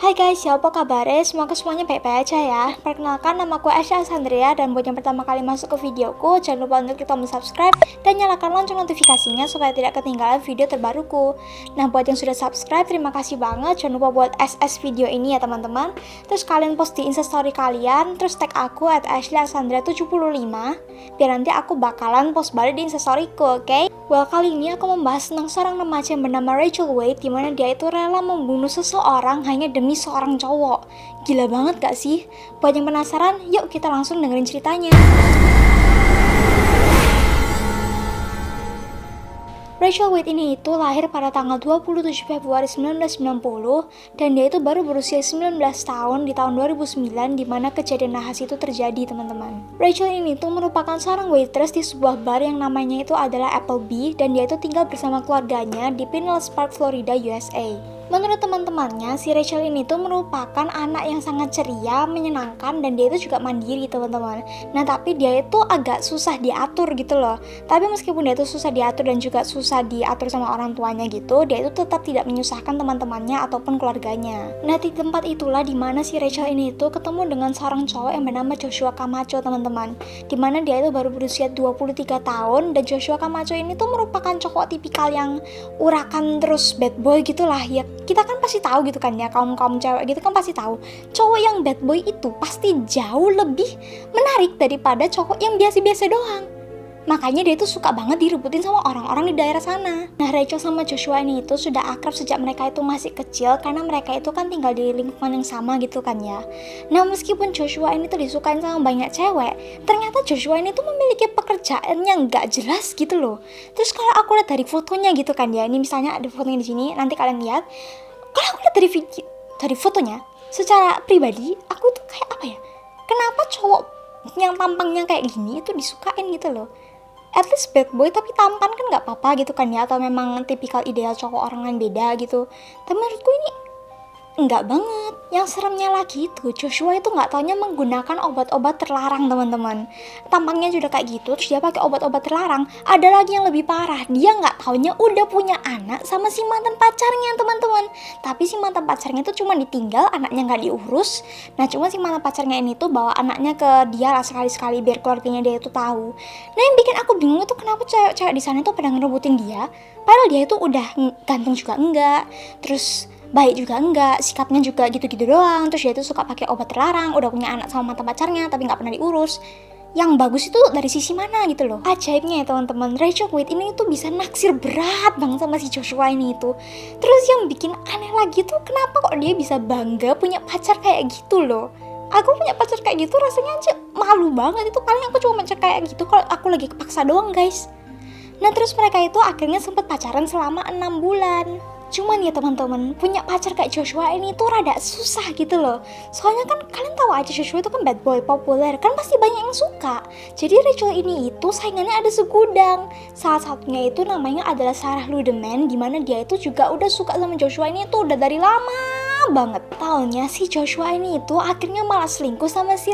Hai guys, ya apa kabarnya? Semoga semuanya baik-baik aja ya. Perkenalkan, nama aku Asya Sandria dan buat yang pertama kali masuk ke videoku, jangan lupa untuk klik tombol subscribe dan nyalakan lonceng notifikasinya supaya tidak ketinggalan video terbaruku. Nah, buat yang sudah subscribe, terima kasih banget. Jangan lupa buat SS video ini ya teman-teman. Terus kalian post di instastory kalian, terus tag aku @ashleyasandria75 biar nanti aku bakalan post balik di instastoryku, oke? Well, kali ini aku membahas tentang seorang remaja yang bernama Rachel Wade, dimana dia itu rela membunuh seseorang hanya demi seorang cowok. Gila banget gak sih? Buat yang penasaran, yuk kita langsung dengerin ceritanya. Rachel Wade ini itu lahir pada tanggal 27 Februari 1990 dan dia itu baru berusia 19 tahun di tahun 2009 di mana kejadian nahas itu terjadi, teman-teman. Rachel ini tuh merupakan seorang waitress di sebuah bar yang namanya itu adalah Applebee dan dia itu tinggal bersama keluarganya di Pinellas Park, Florida, USA. Menurut teman-temannya, si Rachel ini tuh merupakan anak yang sangat ceria, menyenangkan, dan dia itu juga mandiri, teman-teman. Nah, tapi dia itu agak susah diatur gitu loh. Tapi meskipun dia itu susah diatur dan juga susah diatur sama orang tuanya gitu, dia itu tetap tidak menyusahkan teman-temannya ataupun keluarganya. Nah, di tempat itulah dimana si Rachel ini itu ketemu dengan seorang cowok yang bernama Joshua Camacho, teman-teman. Dimana dia itu baru berusia 23 tahun, dan Joshua Camacho ini tuh merupakan cowok tipikal yang urakan terus bad boy gitulah ya. Kita kan pasti tahu gitu kan ya, kaum cewek gitu kan pasti tahu cowok yang bad boy itu pasti jauh lebih menarik daripada cowok yang biasa-biasa doang. Makanya dia tuh suka banget direbutin sama orang-orang di daerah sana. Nah, Rachel sama Joshua ini itu sudah akrab sejak mereka itu masih kecil karena mereka itu kan tinggal di lingkungan yang sama gitu kan ya. Nah, meskipun Joshua ini tuh disukain sama banyak cewek, ternyata Joshua ini tuh memiliki pekerjaan yang gak jelas gitu loh. Terus kalau aku lihat dari fotonya gitu kan ya, ini misalnya ada fotonya di sini, nanti kalian lihat. Kalau aku lihat dari fotonya, secara pribadi aku tuh kayak apa ya? Kenapa cowok yang tampangnya kayak gini itu disukain gitu loh? At least bad boy tapi tampan kan nggak apa-apa gitu kan ya, atau memang tipikal ideal cowok orang lain beda gitu. Tapi menurutku ini enggak banget. Yang seremnya lagi itu Joshua itu nggak taunya menggunakan obat-obat terlarang, teman-teman. Tampangnya juga kayak gitu, terus dia pakai obat-obat terlarang. Ada lagi yang lebih parah, dia nggak taunya udah punya anak sama si mantan pacarnya, teman-teman. Tapi si mantan pacarnya itu cuma ditinggal, anaknya nggak diurus. Nah, cuma si mantan pacarnya ini tuh bawa anaknya ke dia lah sekali-sekali biar keluarganya dia itu tahu. Nah, yang bikin aku bingung itu kenapa cewek-cewek di sana itu pada ngerebutin dia, padahal dia itu udah ganteng juga enggak, terus baik juga enggak, sikapnya juga gitu-gitu doang. Terus dia itu suka pakai obat terlarang, udah punya anak sama mantan pacarnya tapi nggak pernah diurus. Yang bagus itu dari sisi mana gitu loh. Ajaibnya ya teman-teman, Rachel Wade ini tuh bisa naksir berat banget sama si Joshua ini itu. Terus yang bikin aneh lagi tuh kenapa kok dia bisa bangga punya pacar kayak gitu loh. Aku punya pacar kayak gitu rasanya aja malu banget. Itu paling aku cuma pacar kayak gitu kalau aku lagi kepaksa doang, guys. Nah, terus mereka itu akhirnya sempat pacaran selama 6 bulan. Cuman ya teman-teman, punya pacar kayak Joshua ini tuh rada susah gitu loh. Soalnya kan kalian tahu aja Joshua itu kan bad boy, populer, kan pasti banyak yang suka. Jadi Rachel ini itu saingannya ada segudang. Salah satunya itu namanya adalah Sarah Ludeman, dimana dia itu juga udah suka sama Joshua ini tuh udah dari lama banget. Taunya si Joshua ini itu akhirnya malah selingkuh sama si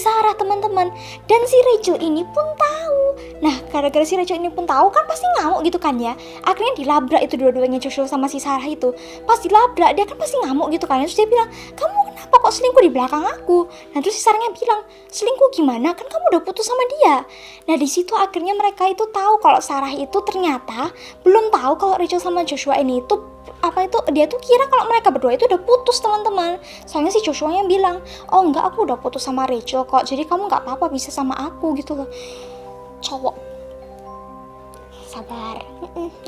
Sarah, teman-teman. Dan si Rachel ini pun tahu. Nah, gara-gara si Rachel ini pun tahu kan pasti ngamuk gitu kan ya. Akhirnya dilabrak itu dua-duanya, Joshua sama si Sarah itu. Pas dilabrak dia kan pasti ngamuk gitu kan. Terus dia bilang, "Kamu kenapa kok selingkuh di belakang aku?" Nah, terus si Sarahnya bilang, "Selingkuh gimana? Kan kamu udah putus sama dia." Nah, di situ akhirnya mereka itu tahu kalau Sarah itu ternyata belum tahu kalau Rachel sama Joshua ini itu dia tuh kira kalau mereka berdua itu udah putus, teman-teman. Soalnya si Joshua yang bilang, "Oh enggak, aku udah putus sama Rachel kok, jadi kamu nggak apa-apa bisa sama aku," gitu loh. Cowok sabar,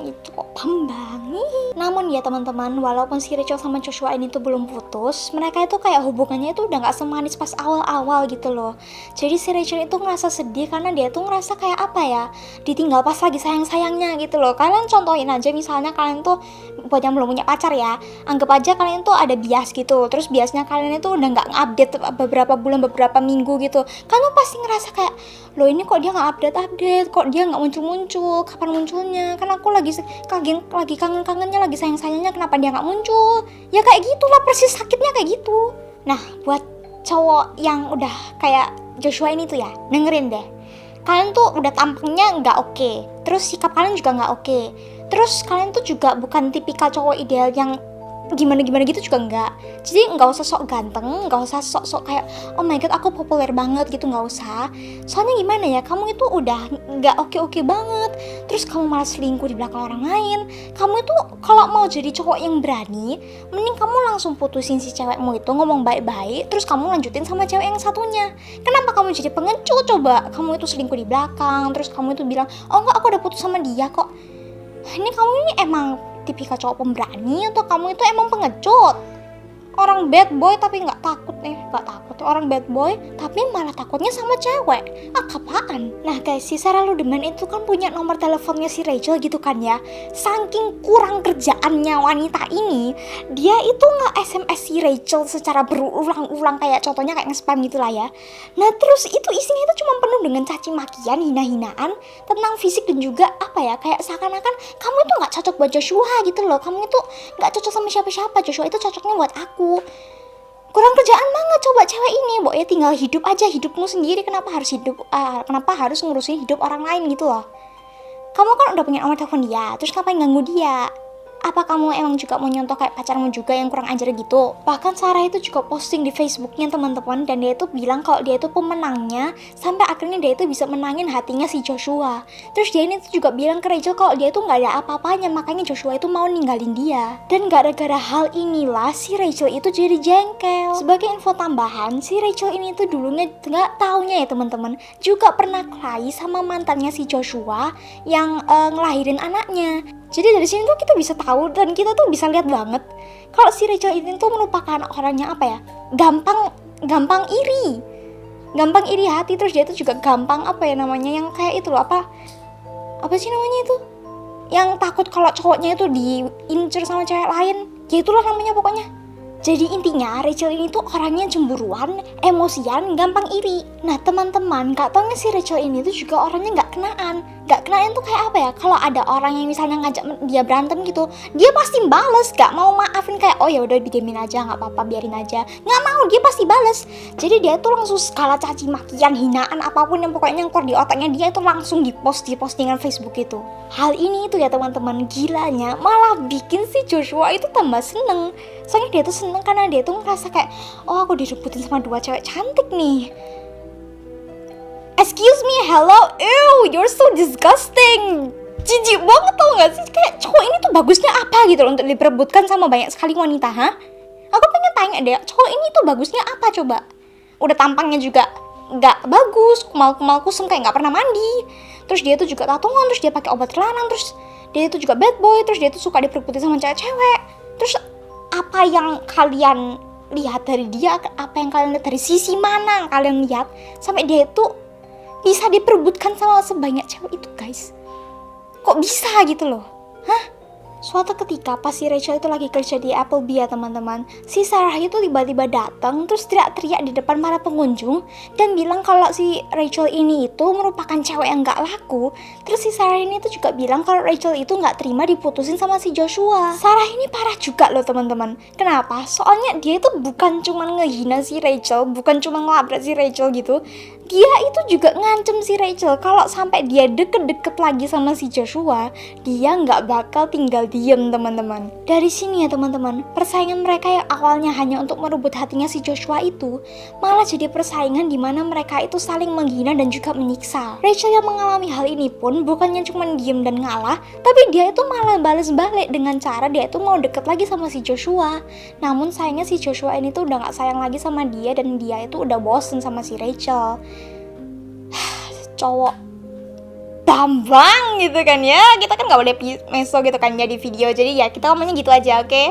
itu kok pambang. Namun ya teman-teman, walaupun si Rachel sama Joshua ini tuh belum putus, mereka itu kayak hubungannya itu udah gak semanis pas awal-awal gitu loh. Jadi si Rachel itu ngerasa sedih karena dia tuh ngerasa kayak apa ya, ditinggal pas lagi sayang-sayangnya gitu loh. Kalian contohin aja, misalnya kalian tuh buat yang belum punya pacar ya, anggap aja kalian tuh ada bias gitu, terus biasnya kalian itu udah gak update beberapa bulan, beberapa minggu gitu. Kalian pasti ngerasa kayak, loh ini kok dia gak update, kok dia gak muncul-muncul, kapan munculnya, kan aku lagi kangen-kangennya, lagi sayang-sayangnya, kenapa dia gak muncul. Ya kayak gitulah, persis sakitnya kayak gitu. Nah, buat cowok yang udah kayak Joshua ini tuh ya, dengerin deh, kalian tuh udah tampangnya gak oke, terus sikap kalian juga gak oke, terus kalian tuh juga bukan tipikal cowok ideal yang gimana-gimana gitu juga enggak. Jadi nggak usah sok ganteng, nggak usah sok-sok kayak oh my god aku populer banget gitu, nggak usah. Soalnya gimana ya, kamu itu udah nggak oke-oke banget, terus kamu malah selingkuh di belakang orang lain. Kamu itu kalau mau jadi cowok yang berani, mending kamu langsung putusin si cewekmu itu, ngomong baik-baik, terus kamu lanjutin sama cewek yang satunya. Kenapa kamu jadi pengecut coba? Kamu itu selingkuh di belakang, terus kamu itu bilang oh enggak aku udah putus sama dia kok. Ini kamu ini emang tipikal cowok pemberani atau kamu itu emang pengecut? Orang bad boy tapi nggak takut orang bad boy tapi malah takutnya sama cewek. Apaan? Nah guys, si Sarah Ludeman itu kan punya nomor teleponnya si Rachel gitu kan ya. Saking kurang kerjaannya wanita ini, dia itu nge-SMS si Rachel secara berulang-ulang, kayak contohnya kayak nge-spam gitu lah ya. Nah terus itu isinya itu cuma penuh dengan caci makian, hina-hinaan tentang fisik dan juga apa ya, kayak seakan-akan kamu itu nggak cocok buat Joshua gitu loh. Kamu itu nggak cocok sama siapa-siapa, Joshua itu cocoknya buat aku. Kurang kerjaan banget coba cewek ini, ya tinggal hidup aja hidupmu sendiri, kenapa harus ngurusin hidup orang lain gitu loh. Kamu kan udah punya nomor telepon dia, terus ngapain ganggu dia? Apa kamu emang juga mau nyontoh kayak pacarmu juga yang kurang ajar gitu? Bahkan Sarah itu juga posting di Facebooknya teman-teman, dan dia itu bilang kalau dia itu pemenangnya, sampai akhirnya dia itu bisa menangin hatinya si Joshua. Terus dia ini tuh juga bilang ke Rachel kalau dia itu nggak ada apa-apanya, makanya Joshua itu mau ninggalin dia. Dan gara-gara hal inilah si Rachel itu jadi jengkel. Sebagai info tambahan, si Rachel ini tuh dulunya nggak taunya ya teman-teman, juga pernah kelahi sama mantannya si Joshua yang ngelahirin anaknya. Jadi dari sini tuh kita bisa tahu dan kita tuh bisa lihat banget kalau si Rachel ini tuh merupakan orangnya apa ya, gampang iri hati. Terus dia tuh juga gampang apa ya namanya, yang kayak itu loh, apa sih namanya itu, yang takut kalau cowoknya itu diincer sama cewek lain, ya itulah namanya pokoknya. Jadi intinya Rachel ini tuh orangnya cemburuan, emosian, gampang iri. Nah teman-teman, gak taunya si Rachel ini tuh juga orangnya gak kenaan tuh kayak apa ya, kalau ada orang yang misalnya ngajak dia berantem gitu, dia pasti bales, gak mau maafin kayak oh ya udah didiamin aja, gak apa-apa biarin aja, gak mau, dia pasti bales. Jadi dia tuh langsung skala caci makian, hinaan, apapun yang pokoknya yang keluar di otaknya dia itu langsung di postingan Facebook itu. Hal ini itu ya teman-teman, gilanya malah bikin si Joshua itu tambah seneng. Soalnya dia tuh seneng karena dia tuh ngerasa kayak oh aku direbutin sama dua cewek cantik nih. Excuse me, hello, ew, you're so disgusting. Jijik banget tau gak sih, kayak cowok ini tuh bagusnya apa gitu loh untuk diperebutkan sama banyak sekali wanita, ha? Aku pengen tanya deh, cowok ini tuh bagusnya apa coba? Udah tampangnya juga gak bagus, kumal-kumal kusem kayak gak pernah mandi. Terus dia tuh juga tatoan, terus dia pakai obat terlarang, terus dia tuh juga bad boy, terus dia tuh suka diperebutin sama cewek-cewek. Terus apa yang kalian lihat dari dia, apa yang kalian lihat dari sisi mana yang kalian lihat sampai dia itu bisa diperebutkan sama sebanyak cewek itu guys? Kok bisa gitu loh? Hah? Suatu ketika pas si Rachel itu lagi kerja di Applebee ya teman-teman, si Sarah itu tiba-tiba datang terus teriak-teriak di depan para pengunjung dan bilang kalau si Rachel ini itu merupakan cewek yang gak laku. Terus si Sarah ini tuh juga bilang kalau Rachel itu gak terima diputusin sama si Joshua. Sarah ini parah juga loh teman-teman. Kenapa? Soalnya dia itu bukan cuma ngehina si Rachel, bukan cuma ngelabrak si Rachel gitu. Dia itu juga ngancem si Rachel kalau sampai dia deket-deket lagi sama si Joshua, dia nggak bakal tinggal diem teman-teman. Dari sini ya teman-teman, persaingan mereka yang awalnya hanya untuk merebut hatinya si Joshua itu malah jadi persaingan di mana mereka itu saling menghina dan juga menyiksa. Rachel yang mengalami hal ini pun bukannya cuma diem dan ngalah, tapi dia itu malah balas balik dengan cara dia itu mau deket lagi sama si Joshua. Namun sayangnya si Joshua ini tuh udah nggak sayang lagi sama dia dan dia itu udah bosen sama si Rachel. Cowok bambang gitu kan ya, kita kan nggak boleh meso gitu kan ya di video, jadi ya kita ngomongnya gitu aja, oke?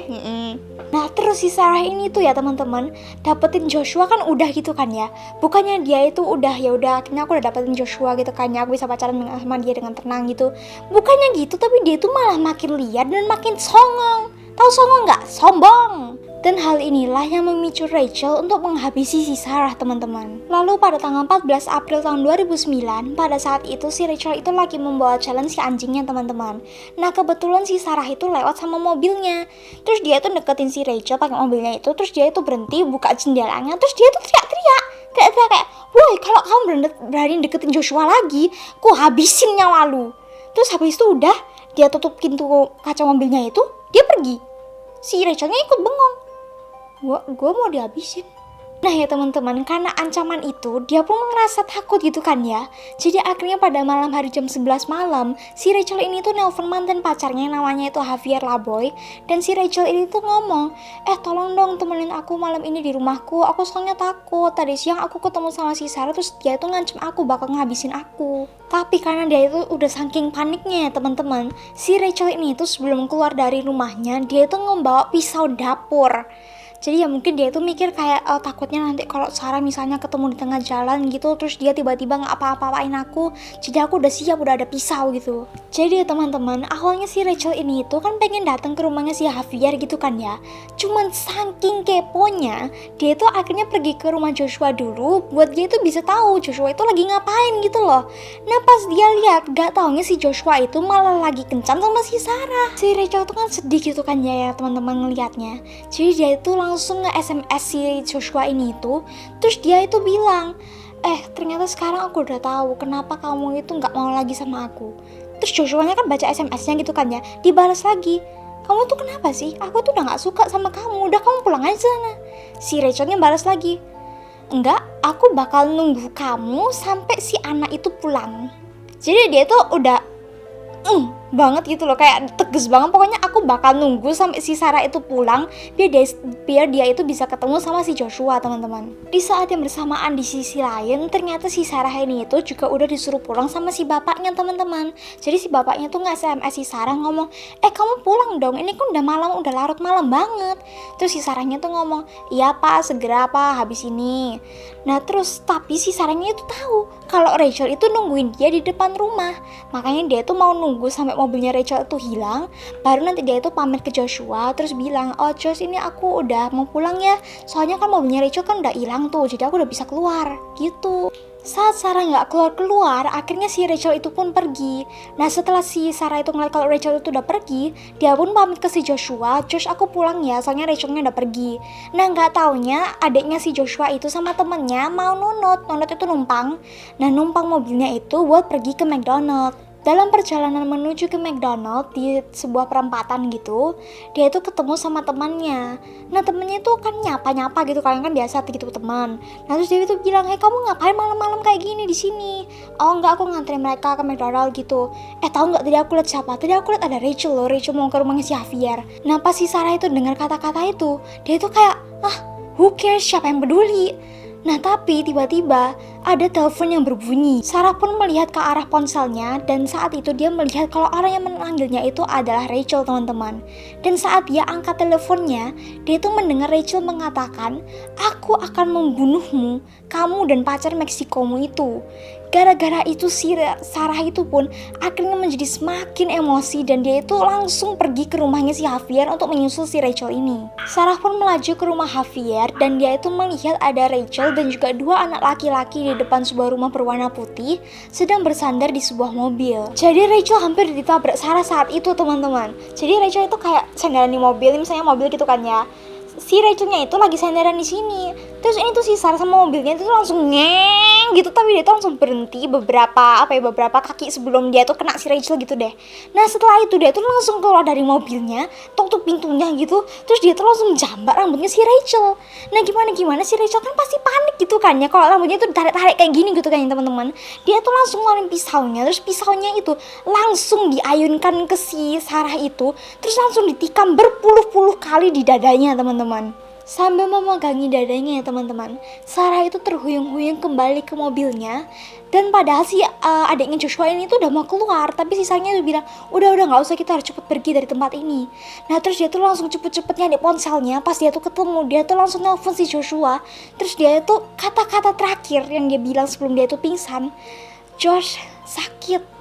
Nah terus si Sarah ini tuh ya teman-teman dapetin Joshua kan udah gitu kan ya, bukannya dia itu udah ya udah akhirnya aku udah dapetin Joshua gitu kan ya, aku bisa pacaran sama dia dengan tenang gitu, bukannya gitu, tapi dia tuh malah makin liar dan makin songong. Tahu songong nggak? Sombong. Dan hal inilah yang memicu Rachel untuk menghabisi si Sarah teman-teman. Lalu pada tanggal 14 April tahun 2009, pada saat itu si Rachel itu lagi membawa challenge si anjingnya teman-teman. Nah kebetulan si Sarah itu lewat sama mobilnya. Terus dia tuh deketin si Rachel pakai mobilnya itu, terus dia itu berhenti buka jendelanya, terus dia tuh teriak-teriak kayak, woi kalau kamu berani deketin Joshua lagi, ku habisin nyawa lu. Terus habis itu udah dia tutup pintu kaca mobilnya itu, dia pergi. si Rachelnya ikut bengong. Gue mau dihabisin. Nah ya teman-teman, karena ancaman itu dia pun ngerasa takut gitu kan ya. Jadi akhirnya pada malam hari jam 11 malam, si Rachel ini tuh nelpon mantan pacarnya yang namanya itu Javier Laboy. Dan si Rachel ini tuh ngomong, tolong dong temenin aku malam ini di rumahku, aku soalnya takut. Tadi siang aku ketemu sama si Sarah, terus dia tuh ngancem aku bakal ngabisin aku. Tapi karena dia itu udah saking paniknya ya teman-teman, si Rachel ini tuh sebelum keluar dari rumahnya, dia tuh membawa pisau dapur. Jadi ya mungkin dia itu mikir kayak takutnya nanti kalau Sarah misalnya ketemu di tengah jalan gitu, terus dia tiba-tiba nggak apa-apain aku, jadi aku udah siap, udah ada pisau gitu. Jadi ya teman-teman, awalnya si Rachel ini itu kan pengen datang ke rumahnya si Javier gitu kan ya. Cuman saking keponya, dia itu akhirnya pergi ke rumah Joshua dulu buat dia itu bisa tahu Joshua itu lagi ngapain gitu loh. Nah pas dia lihat, gak taunya si Joshua itu malah lagi kencan sama si Sarah. Si Rachel tuh kan sedih gitu kan ya teman-teman ngelihatnya. Jadi dia itu langsung nge-SMS si Joshua ini itu, terus dia itu bilang, ternyata sekarang aku udah tahu kenapa kamu itu nggak mau lagi sama aku. Terus Joshua-nya kan baca SMS-nya gitu kan ya, dibalas lagi, kamu tuh kenapa sih? Aku tuh udah nggak suka sama kamu, udah kamu pulang aja sana. Si Rachel-nya balas lagi, enggak, aku bakal nunggu kamu sampai si anak itu pulang. Jadi dia tuh udah banget gitu loh, kayak tegas banget, pokoknya aku bakal nunggu sampai si Sarah itu pulang biar dia itu bisa ketemu sama si Joshua teman-teman. Di saat yang bersamaan di sisi lain, ternyata si Sarah ini itu juga udah disuruh pulang sama si bapaknya teman-teman. Jadi si bapaknya tuh nge-SMS si Sarah ngomong, kamu pulang dong, ini kan udah malam, udah larut malam banget. Terus si Sarahnya tuh ngomong, iya pak, segera pak, habis ini. Nah terus tapi si Sarahnya itu tahu kalau Rachel itu nungguin dia di depan rumah, makanya dia tuh mau nunggu sampai mobilnya Rachel itu hilang, baru nanti dia itu pamit ke Joshua, terus bilang, Josh ini aku udah mau pulang ya, soalnya kan mobilnya Rachel kan udah hilang tuh, jadi aku udah bisa keluar gitu. Saat Sarah nggak keluar, akhirnya si Rachel itu pun pergi. Nah setelah si Sarah itu ngeliat kalau Rachel itu udah pergi, dia pun pamit ke si Joshua, Josh aku pulang ya, soalnya Rachelnya udah pergi. Nah nggak taunya adiknya si Joshua itu sama temennya mau nunut itu numpang. Nah numpang mobilnya itu buat pergi ke McDonald's. Dalam perjalanan menuju ke McDonald's di sebuah perempatan gitu, dia itu ketemu sama temannya. Nah temennya itu kan nyapa gitu, kalian kan biasa gitu teman. Nah terus dia itu bilang, kamu ngapain malam-malam kayak gini di sini? Oh enggak, aku nganterin mereka ke McDonald's gitu. Tahu nggak tadi aku lihat siapa? Tadi aku lihat ada Rachel loh, Rachel mau ke rumahnya si Javier. Nah pas si Sarah itu dengar kata-kata itu, dia itu kayak, who cares, siapa yang peduli? Nah tapi tiba-tiba ada telepon yang berbunyi. Sarah pun melihat ke arah ponselnya dan saat itu dia melihat kalau orang yang memanggilnya itu adalah Rachel teman-teman. Dan saat dia angkat teleponnya, dia itu mendengar Rachel mengatakan, aku akan membunuhmu, kamu dan pacar Meksikomu itu. Gara-gara itu si Sarah itu pun akhirnya menjadi semakin emosi dan dia itu langsung pergi ke rumahnya si Javier untuk menyusul si Rachel ini. Sarah pun melaju ke rumah Javier dan dia itu melihat ada Rachel dan juga dua anak laki-laki di depan sebuah rumah berwarna putih sedang bersandar di sebuah mobil. Jadi Rachel hampir ditabrak Sarah saat itu teman-teman. Jadi Rachel itu kayak sandaran di mobil, misalnya mobil gitu kan ya. Si Rachelnya itu lagi sandaran di sini. Terus ini tuh si Sarah sama mobilnya itu langsung ngeng gitu, tapi dia tuh langsung berhenti beberapa kaki sebelum dia tuh kena si Rachel gitu deh. Nah setelah itu dia tuh langsung keluar dari mobilnya, tutup pintunya gitu, terus dia tuh langsung jambar rambutnya si Rachel. Nah gimana si Rachel kan pasti panik gitu kan ya, kalau rambutnya tuh ditarik-tarik kayak gini gitu kan ya teman-teman. Dia tuh langsung ngeluarin pisaunya, terus pisaunya itu langsung diayunkan ke si Sarah itu, terus langsung ditikam berpuluh-puluh kali di dadanya teman-teman. Sambil memegangi dadanya ya teman-teman, Sarah itu terhuyung-huyung kembali ke mobilnya. Dan padahal si adiknya Joshua ini tuh udah mau keluar, tapi sisanya tuh bilang, udah nggak usah, kita harus cepet pergi dari tempat ini. Nah terus dia tuh langsung cepet-cepetnya di ponselnya. Pas dia tuh ketemu, dia tuh langsung nelfon si Joshua. Terus dia tuh kata-kata terakhir yang dia bilang sebelum dia tuh pingsan, Josh sakit.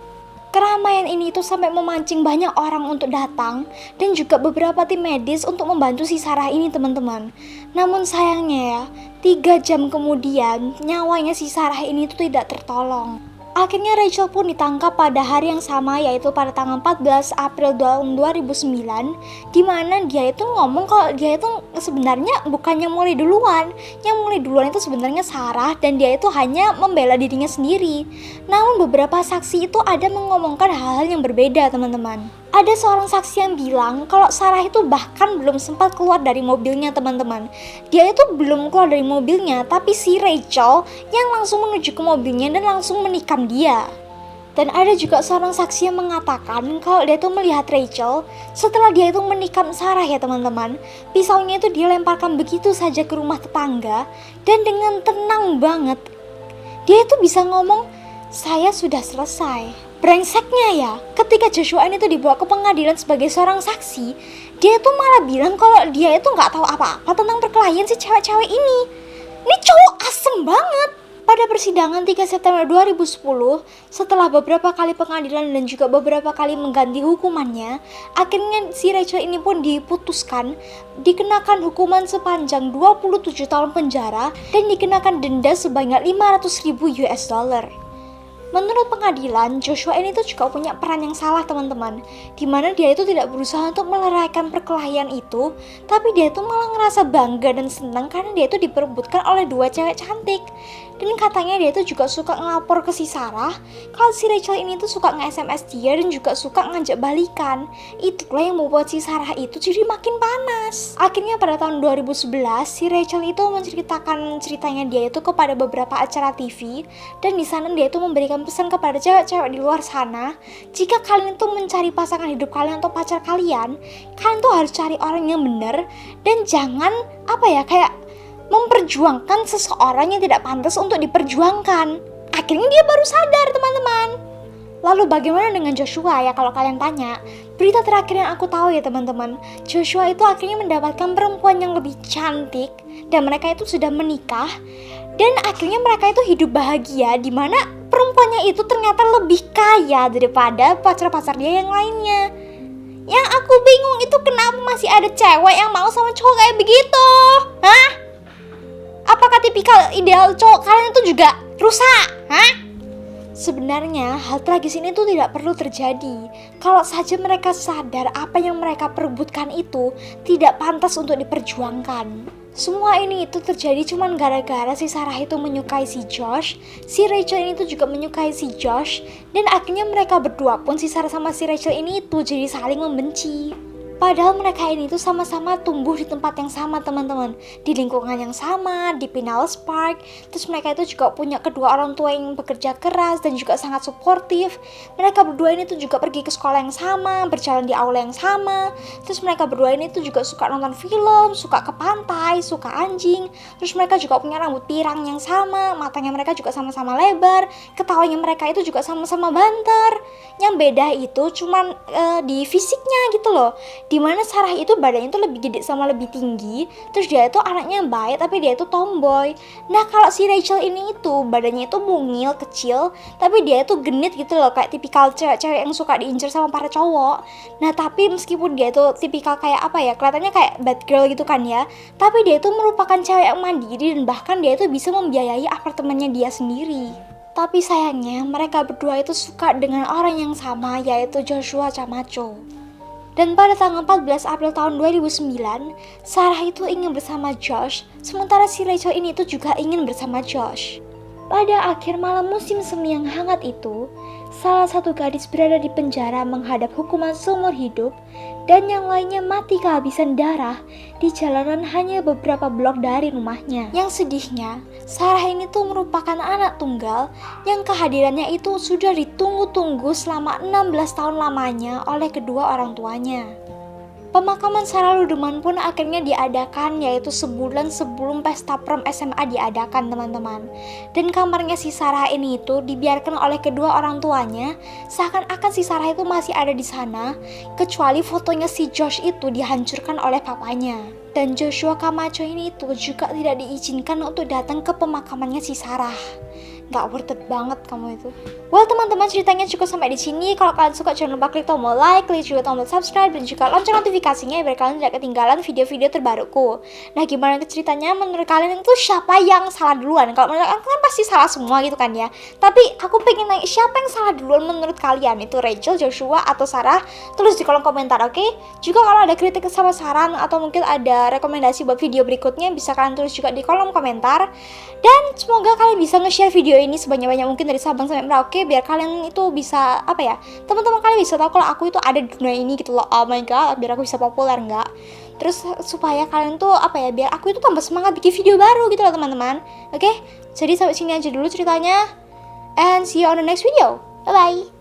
Keramaian ini tuh sampai memancing banyak orang untuk datang dan juga beberapa tim medis untuk membantu si Sarah ini teman-teman. Namun sayangnya ya, 3 jam kemudian nyawanya si Sarah ini tuh tidak tertolong. Akhirnya Rachel pun ditangkap pada hari yang sama, yaitu pada tanggal 14 April tahun 2009, di mana dia itu ngomong kalau dia itu sebenarnya bukannya mulai duluan. Yang mulai duluan itu sebenarnya Sarah, dan dia itu hanya membela dirinya sendiri. Namun beberapa saksi itu ada mengomongkan hal-hal yang berbeda, teman-teman. Ada seorang saksi yang bilang kalau Sarah itu bahkan belum sempat keluar dari mobilnya, teman-teman. Dia itu belum keluar dari mobilnya, tapi si Rachel yang langsung menuju ke mobilnya dan langsung menikam dia. Dan ada juga seorang saksi yang mengatakan kalau dia itu melihat Rachel setelah dia itu menikam Sarah, ya teman-teman. Pisaunya itu dia lemparkan begitu saja ke rumah tetangga, dan dengan tenang banget dia itu bisa ngomong, "Saya sudah selesai." Brengseknya ya, ketika Joshua ini tuh dibawa ke pengadilan sebagai seorang saksi, dia tuh malah bilang kalau dia itu nggak tahu apa-apa tentang perkelahian si cewek-cewek ini. Ini cowok asem banget. Pada persidangan 3 September 2010, setelah beberapa kali pengadilan dan juga beberapa kali mengganti hukumannya, akhirnya si Rachel ini pun diputuskan dikenakan hukuman sepanjang 27 tahun penjara dan dikenakan denda sebanyak 500.000 US dollar. Menurut pengadilan, Joshua ini tuh juga punya peran yang salah, teman-teman, dimana dia itu tidak berusaha untuk meleraikan perkelahian itu, tapi dia itu malah ngerasa bangga dan senang karena dia itu diperebutkan oleh dua cewek cantik. Dan katanya dia itu juga suka ngelapor ke si Sarah kalau si Rachel ini tuh suka nge-SMS dia dan juga suka ngajak balikan. Itulah yang membuat si Sarah itu jadi makin panas. Akhirnya pada tahun 2011, si Rachel itu menceritakan ceritanya dia itu kepada beberapa acara TV, dan di sana dia itu memberikan pesan kepada cewek-cewek di luar sana, jika kalian itu mencari pasangan hidup kalian atau pacar kalian tuh harus cari orang yang benar dan jangan memperjuangkan seseorang yang tidak pantas untuk diperjuangkan. Akhirnya dia baru sadar, teman-teman. Lalu bagaimana dengan Joshua ya, kalau kalian tanya? Berita terakhir yang aku tahu ya teman-teman, Joshua itu akhirnya mendapatkan perempuan yang lebih cantik dan mereka itu sudah menikah, dan akhirnya mereka itu hidup bahagia, di mana perempuannya itu ternyata lebih kaya daripada pacar-pacar dia yang lainnya. Yang aku bingung itu kenapa masih ada cewek yang mau sama cowok kayak begitu? Hah? Apakah tipikal ideal cowok kalian itu juga rusak? Hah? Sebenarnya hal tragis ini tuh tidak perlu terjadi kalau saja mereka sadar apa yang mereka perebutkan itu tidak pantas untuk diperjuangkan. Semua ini itu terjadi cuman gara-gara si Sarah itu menyukai si Josh, si Rachel ini tuh juga menyukai si Josh, dan akhirnya mereka berdua pun, si Sarah sama si Rachel ini tuh jadi saling membenci. Padahal mereka ini tuh sama-sama tumbuh di tempat yang sama, teman-teman, di lingkungan yang sama, di Pinellas Park. Terus mereka itu juga punya kedua orang tua yang bekerja keras dan juga sangat suportif. Mereka berdua ini tuh juga pergi ke sekolah yang sama, berjalan di aula yang sama. Terus mereka berdua ini tuh juga suka nonton film, suka ke pantai, suka anjing. Terus mereka juga punya rambut pirang yang sama, matanya mereka juga sama-sama lebar, ketawanya mereka itu juga sama-sama banter. Yang beda itu cuman di fisiknya gitu loh. Dimana Sarah itu badannya itu lebih gede sama lebih tinggi, terus dia itu anaknya baik tapi dia itu tomboy. Nah kalau si Rachel ini itu badannya itu mungil, kecil, tapi dia itu genit gitu loh, kayak tipikal cewek-cewek yang suka diincar sama para cowok. Nah tapi meskipun dia itu tipikal kayak kelihatannya kayak bad girl gitu kan ya, tapi dia itu merupakan cewek yang mandiri dan bahkan dia itu bisa membiayai apartemennya dia sendiri. Tapi sayangnya mereka berdua itu suka dengan orang yang sama, yaitu Joshua Camacho. Dan pada tanggal 14 April tahun 2009, Sarah itu ingin bersama Josh, sementara si Rachel ini itu juga ingin bersama Josh. Pada akhir malam musim semi yang hangat itu, salah satu gadis berada di penjara menghadap hukuman seumur hidup, dan yang lainnya mati kehabisan darah di jalanan hanya beberapa blok dari rumahnya. Yang sedihnya, Sarah ini tuh merupakan anak tunggal yang kehadirannya itu sudah ditunggu-tunggu selama 16 tahun lamanya oleh kedua orang tuanya. Pemakaman Sarah Ludeman pun akhirnya diadakan, yaitu sebulan sebelum pesta prom SMA diadakan, teman-teman. Dan kamarnya si Sarah ini itu dibiarkan oleh kedua orang tuanya, seakan-akan si Sarah itu masih ada di sana, kecuali fotonya si Josh itu dihancurkan oleh papanya. Dan Joshua Camacho ini itu juga tidak diizinkan untuk datang ke pemakamannya si Sarah. nggak worth it banget kamu itu. Well teman-teman, ceritanya cukup sampai di sini. Kalau kalian suka jangan lupa klik tombol like, klik juga tombol subscribe, dan juga lonceng notifikasinya biar kalian tidak ketinggalan video-video terbaruku. Nah gimana ceritanya, menurut kalian itu siapa yang salah duluan? Kalau menurut aku kan pasti salah semua gitu kan ya, tapi aku pengen nanya siapa yang salah duluan menurut kalian, itu Rachel, Joshua, atau Sarah? Tulis di kolom komentar, oke? Juga kalau ada kritik sama saran atau mungkin ada rekomendasi buat video berikutnya, bisa kalian tulis juga di kolom komentar. Dan semoga kalian bisa nge-share video ini sebanyak-banyak mungkin dari Sabang sampai Merauke, biar kalian itu bisa, apa ya, teman-teman kalian bisa tahu kalau aku itu ada di dunia ini gitu loh. Oh my god, biar aku bisa populer enggak. Terus supaya kalian tuh, apa ya, biar aku itu tambah semangat bikin video baru gitu loh teman-teman. Oke, jadi sampai sini aja dulu ceritanya, and see you on the next video. Bye-bye.